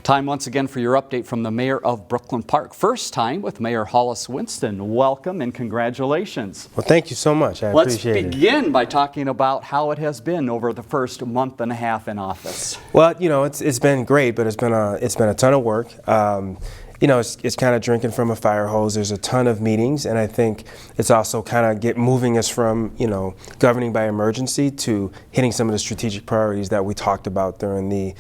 Time once again for your update from the Mayor of Brooklyn Park. First time with Mayor Hollies Winston. Welcome and congratulations. Well, thank you so much. I appreciate it. Let's begin by talking about how it has been over the first month and a half in office. Well, you know, it's been great, but it's been a ton of work. You know, it's kind of drinking from a fire hose. There's a ton of meetings, and I think it's also kind of moving us from, you know, governing by emergency to hitting some of the strategic priorities that we talked about during the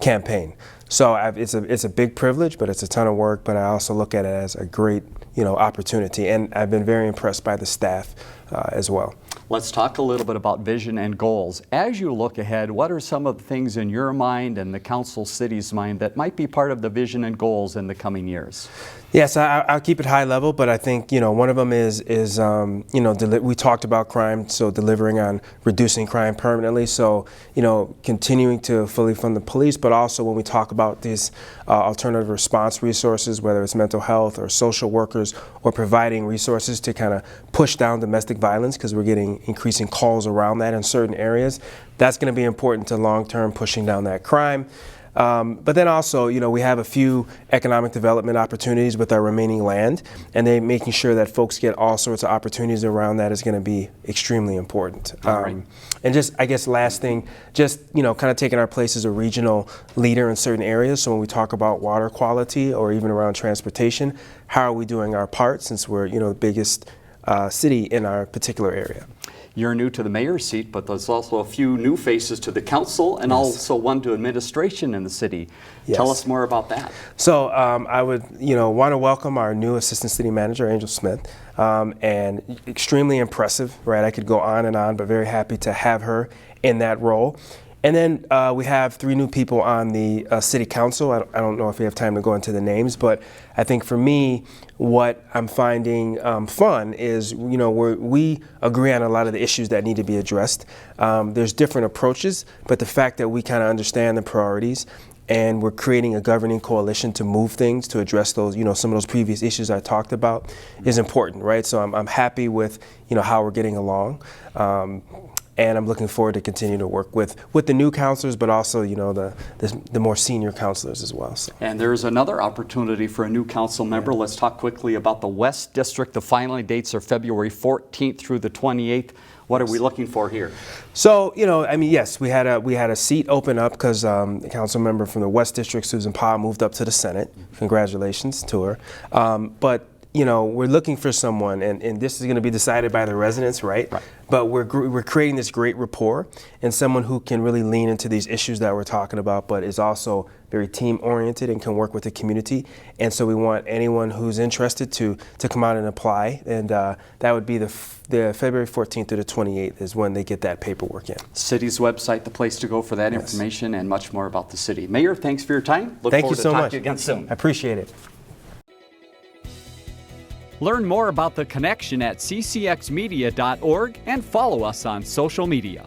campaign. So it's a big privilege, but it's a ton of work. But I also look at it as a great, you know, opportunity, and I've been very impressed by the staff as well. Let's talk a little bit about vision and goals. As you look ahead, what are some of the things in your mind and the council city's mind that might be part of the vision and goals in the coming years? Yes, I'll keep it high level, but I think, you know, one of them is you know, we talked about crime, so delivering on reducing crime permanently. So, you know, continuing to fully fund the police, but also when we talk about these alternative response resources, whether it's mental health or social workers, or providing resources to kind of push down domestic violence, because we're getting increasing calls around that in certain areas. That's going to be important to long-term pushing down that crime. But then also, you know, we have a few economic development opportunities with our remaining land, and then making sure that folks get all sorts of opportunities around that is going to be extremely important. Right. And just, I guess, last thing, just, you know, kind of taking our place as a regional leader in certain areas. So when we talk about water quality or even around transportation, how are we doing our part, since we're, you know, the biggest city in our particular area? You're new to the mayor's seat, but there's also a few new faces to the council and also one to administration in the city. Yes. Tell us more about that. So I would, you know, want to welcome our new assistant city manager, Angel Smith, and extremely impressive, right? I could go on and on, but very happy to have her in that role. And then we have 3 new people on the city council. I don't know if we have time to go into the names, but I think for me, what I'm finding fun is, you know, we agree on a lot of the issues that need to be addressed. There's different approaches, but the fact that we kind of understand the priorities, and we're creating a governing coalition to move things, to address those, you know, some of those previous issues I talked about is important, right? So I'm happy with, you know, how we're getting along. And I'm looking forward to continue to work with the new counselors, but also, you know, the more senior counselors as well. So. And there's another opportunity for a new council member. Let's talk quickly about the West District. The final dates are February 14th through the 28th. What are we looking for here? So, you know, I mean, yes, we had a seat open up because the council member from the West District, Susan Powell, moved up to the Senate. Congratulations to her. But you know, we're looking for someone, and this is going to be decided by the residents, right? But we're creating this great rapport, and someone who can really lean into these issues that we're talking about, but is also very team-oriented and can work with the community. And so we want anyone who's interested to come out and apply, and that would be the February 14th to the 28th is when they get that paperwork in. City's website, the place to go for that information and much more about the city. Mayor, thanks for your time. Thank you so much. Talk to you again soon. I appreciate it. Learn more about The Connection at ccxmedia.org and follow us on social media.